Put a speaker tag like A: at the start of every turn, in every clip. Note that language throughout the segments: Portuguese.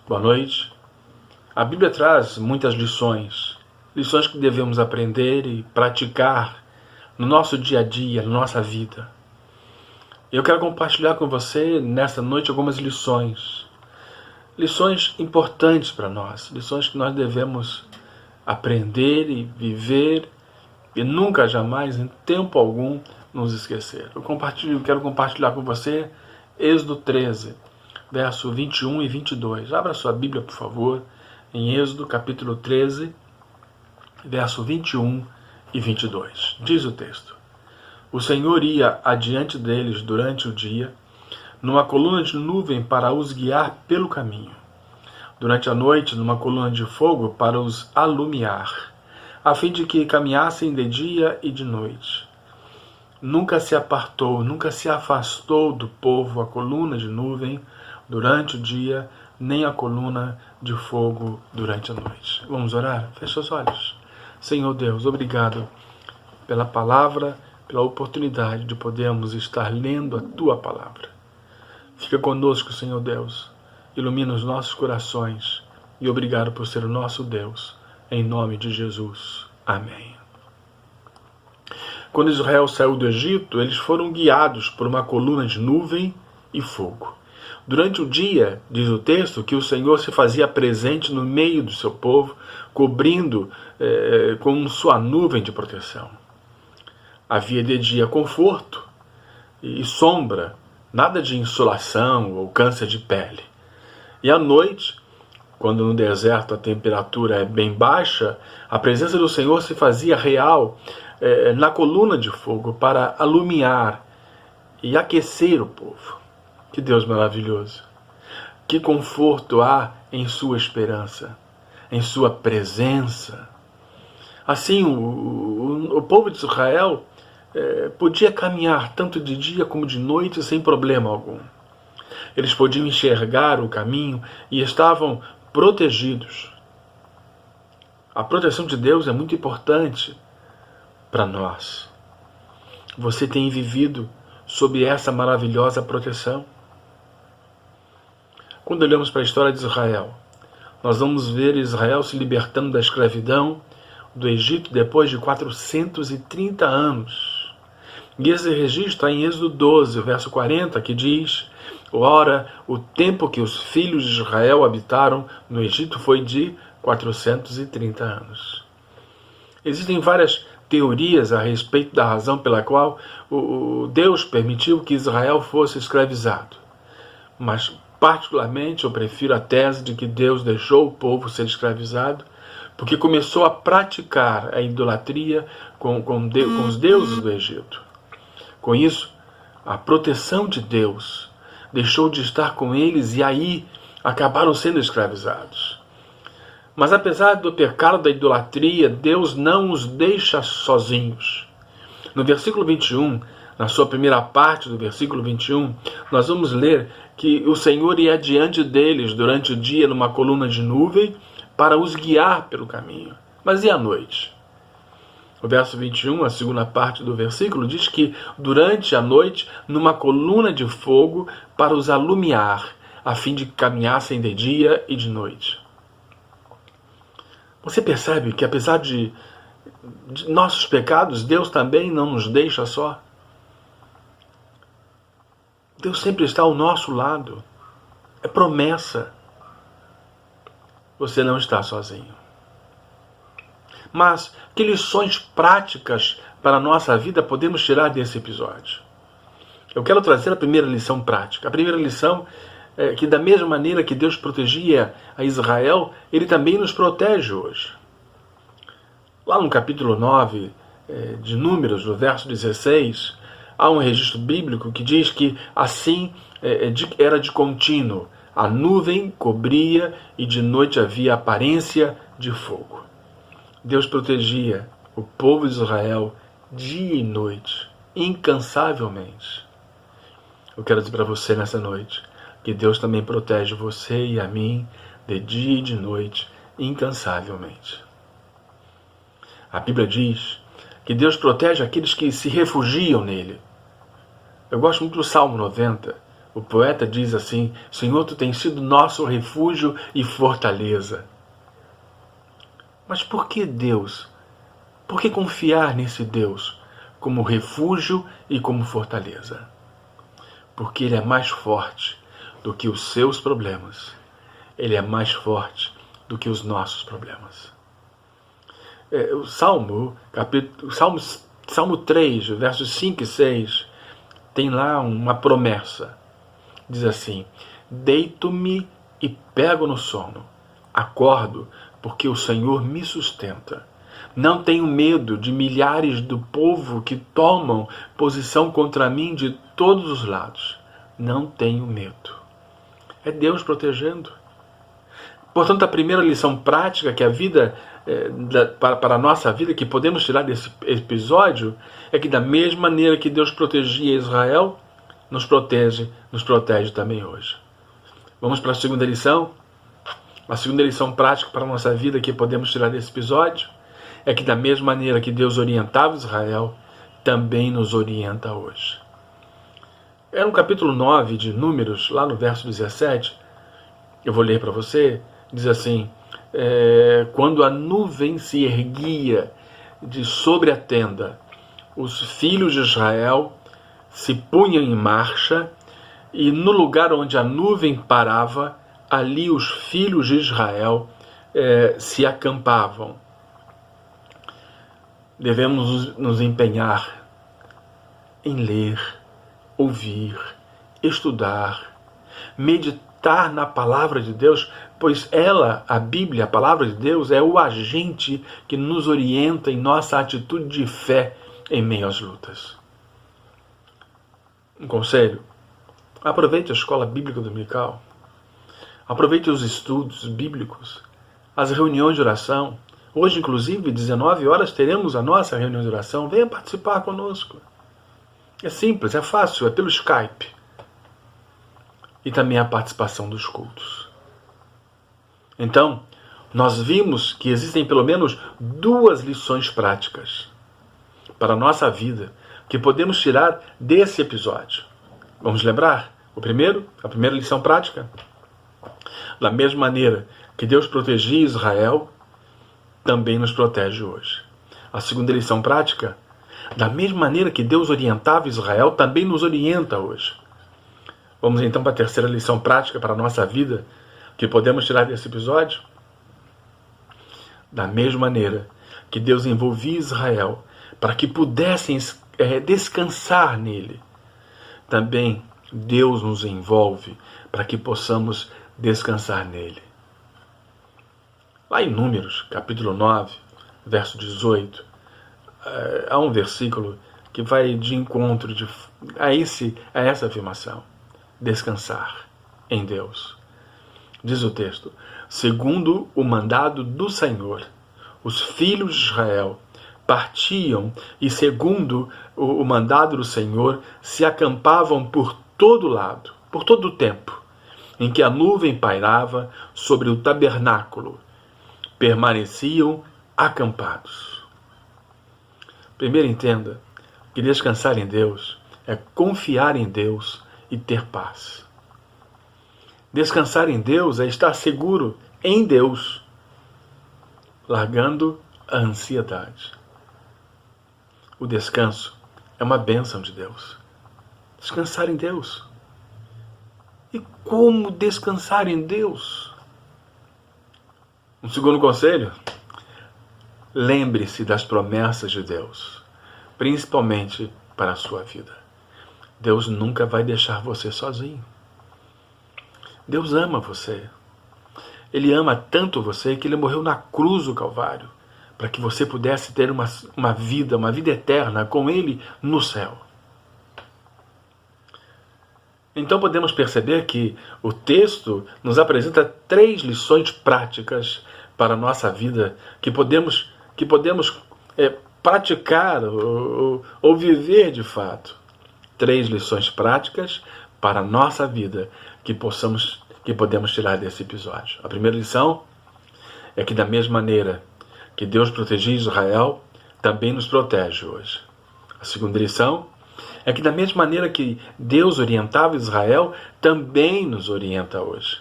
A: Boa noite. A Bíblia traz muitas lições que devemos aprender e praticar no nosso dia a dia, na nossa vida. Eu quero compartilhar com você nesta noite algumas lições importantes para nós, lições que nós devemos aprender e viver e nunca, jamais, em tempo algum, nos esquecer. Eu quero compartilhar com você Êxodo 13, verso 21 e 22. Abra sua Bíblia, por favor, em Êxodo capítulo 13, verso 21 e 22. Diz o texto: O Senhor ia adiante deles durante o dia, numa coluna de nuvem para os guiar pelo caminho. Durante a noite, numa coluna de fogo para os alumiar, a fim de que caminhassem de dia e de noite. Nunca se apartou, nunca se afastou do povo a coluna de nuvem durante o dia, nem a coluna de fogo durante a noite. Vamos orar? Feche os olhos. Senhor Deus, obrigado pela palavra, pela oportunidade de podermos estar lendo a Tua palavra. Fica conosco, Senhor Deus. Ilumina os nossos corações e obrigado por ser o nosso Deus. Em nome de Jesus. Amém. Quando Israel saiu do Egito, eles foram guiados por uma coluna de nuvem e fogo. Durante o dia, diz o texto, que o Senhor se fazia presente no meio do seu povo, cobrindo com sua nuvem de proteção. Havia de dia conforto e sombra, nada de insolação ou câncer de pele. E à noite, quando no deserto a temperatura é bem baixa, a presença do Senhor se fazia real na coluna de fogo para alumiar e aquecer o povo. Que Deus maravilhoso! Que conforto há em sua esperança, em sua presença. Assim, o povo de Israel podia caminhar tanto de dia como de noite sem problema algum. Eles podiam enxergar o caminho e estavam protegidos. A proteção de Deus é muito importante para nós. Você tem vivido sob essa maravilhosa proteção? Quando olhamos para a história de Israel, nós vamos ver Israel se libertando da escravidão do Egito depois de 430 anos. E esse registro está em Êxodo 12, verso 40, que diz: Ora, o tempo que os filhos de Israel habitaram no Egito foi de 430 anos. Existem várias teorias a respeito da razão pela qual Deus permitiu que Israel fosse escravizado. Mas, particularmente, eu prefiro a tese de que Deus deixou o povo ser escravizado porque começou a praticar a idolatria com os deuses do Egito. Com isso, a proteção de Deus deixou de estar com eles e aí acabaram sendo escravizados. Mas apesar do pecado da idolatria, Deus não os deixa sozinhos. No versículo 21, na sua primeira parte do versículo 21, nós vamos ler que o Senhor ia adiante deles durante o dia numa coluna de nuvem para os guiar pelo caminho. Mas e à noite? O verso 21, a segunda parte do versículo, diz que durante a noite, numa coluna de fogo para os alumiar, a fim de que caminhassem de dia e de noite. Você percebe que apesar de nossos pecados, Deus também não nos deixa só? Deus sempre está ao nosso lado. É promessa. Você não está sozinho. Mas que lições práticas para a nossa vida podemos tirar desse episódio? Eu quero trazer a primeira lição prática. A primeira lição é que, da mesma maneira que Deus protegia a Israel, Ele também nos protege hoje. Lá no capítulo 9 de Números, no verso 16, há um registro bíblico que diz que assim era de contínuo. A nuvem cobria e de noite havia aparência de fogo. Deus protegia o povo de Israel dia e noite, incansavelmente. Eu quero dizer para você nessa noite que Deus também protege você e a mim de dia e de noite, incansavelmente. A Bíblia diz que Deus protege aqueles que se refugiam nele. Eu gosto muito do Salmo 90, O poeta diz assim: Senhor, tu tens sido nosso refúgio e fortaleza. Mas por que Deus? Por que confiar nesse Deus como refúgio e como fortaleza? Porque Ele é mais forte do que os seus problemas. Ele é mais forte do que os nossos problemas. O Salmo 3, versos 5 e 6, tem lá uma promessa. Diz assim: deito-me e pego no sono. Acordo, porque o Senhor me sustenta. Não tenho medo de milhares do povo que tomam posição contra mim de todos os lados. Não tenho medo. É Deus protegendo. Portanto, a primeira lição prática que a vida, para a nossa vida, que podemos tirar desse episódio, é que da mesma maneira que Deus protegia Israel, nos protege também hoje. Vamos para a segunda lição? A segunda lição prática para a nossa vida que podemos tirar desse episódio é que da mesma maneira que Deus orientava Israel, também nos orienta hoje. É no capítulo 9 de Números, lá no verso 17, eu vou ler para você, diz assim: quando a nuvem se erguia de sobre a tenda, os filhos de Israel se punham em marcha, e no lugar onde a nuvem parava, ali os filhos de Israel se acampavam. Devemos nos empenhar em ler, ouvir, estudar, meditar na palavra de Deus, pois ela, a Bíblia, a palavra de Deus, é o agente que nos orienta em nossa atitude de fé em meio às lutas. Um conselho: aproveite a escola bíblica dominical, aproveite os estudos bíblicos, as reuniões de oração. Hoje, inclusive, 19 horas, teremos a nossa reunião de oração. Venha participar conosco. É simples, é fácil, é pelo Skype. E também a participação dos cultos. Então, nós vimos que existem pelo menos 2 lições práticas para a nossa vida que podemos tirar desse episódio. Vamos lembrar? A primeira lição prática. Da mesma maneira que Deus protegia Israel, também nos protege hoje. A segunda lição prática: da mesma maneira que Deus orientava Israel, também nos orienta hoje. Vamos então para a terceira lição prática para a nossa vida, que podemos tirar desse episódio. Da mesma maneira que Deus envolvia Israel para que pudessem descansar nele, também Deus nos envolve para que possamos descansar nele. Lá em Números, capítulo 9, verso 18, há um versículo que vai de encontro a essa afirmação: descansar em Deus. Diz o texto: segundo o mandado do Senhor, os filhos de Israel partiam e, segundo o mandado do Senhor, se acampavam por todo lado, por todo o tempo em que a nuvem pairava sobre o tabernáculo. Permaneciam acampados. Primeiro, entenda que descansar em Deus é confiar em Deus e ter paz. Descansar em Deus é estar seguro em Deus, largando a ansiedade. O descanso é uma bênção de Deus. Descansar em Deus. E como descansar em Deus? Um segundo conselho: lembre-se das promessas de Deus, principalmente para a sua vida. Deus nunca vai deixar você sozinho. Deus ama você. Ele ama tanto você que Ele morreu na cruz do Calvário, para que você pudesse ter uma vida eterna com Ele no céu. Então podemos perceber que o texto nos apresenta 3 lições práticas para a nossa vida que podemos praticar ou viver de fato. 3 lições práticas para a nossa vida que podemos tirar desse episódio. A primeira lição é que da mesma maneira que Deus protegia Israel, também nos protege hoje. A segunda lição é que da mesma maneira que Deus orientava Israel, também nos orienta hoje.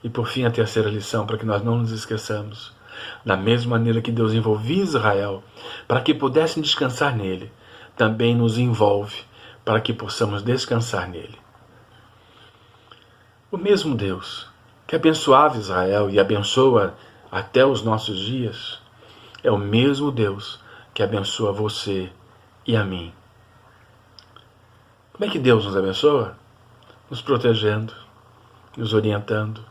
A: E por fim, a terceira lição, para que nós não nos esqueçamos. Da mesma maneira que Deus envolvia Israel para que pudessem descansar nele, também nos envolve para que possamos descansar nele. O mesmo Deus que abençoava Israel e abençoa até os nossos dias, é o mesmo Deus que abençoa você e a mim. Como é que Deus nos abençoa? Nos protegendo, nos orientando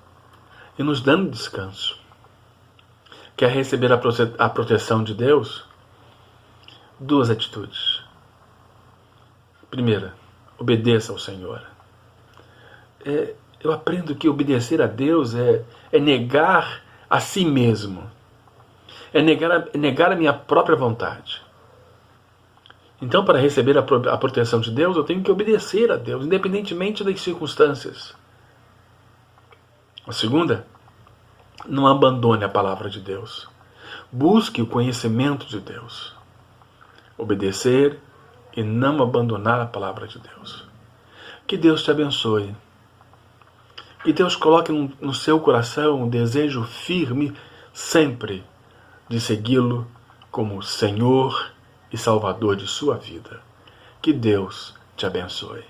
A: e nos dando descanso. Quer receber a proteção de Deus? Duas atitudes. Primeira, obedeça ao Senhor. Eu aprendo que obedecer a Deus é negar a si mesmo. É negar a minha própria vontade. Então, para receber a proteção de Deus, eu tenho que obedecer a Deus, independentemente das circunstâncias. A segunda, não abandone a palavra de Deus. Busque o conhecimento de Deus. Obedecer e não abandonar a palavra de Deus. Que Deus te abençoe. Que Deus coloque no seu coração um desejo firme, sempre, de segui-lo como Senhor e Salvador de sua vida. Que Deus te abençoe.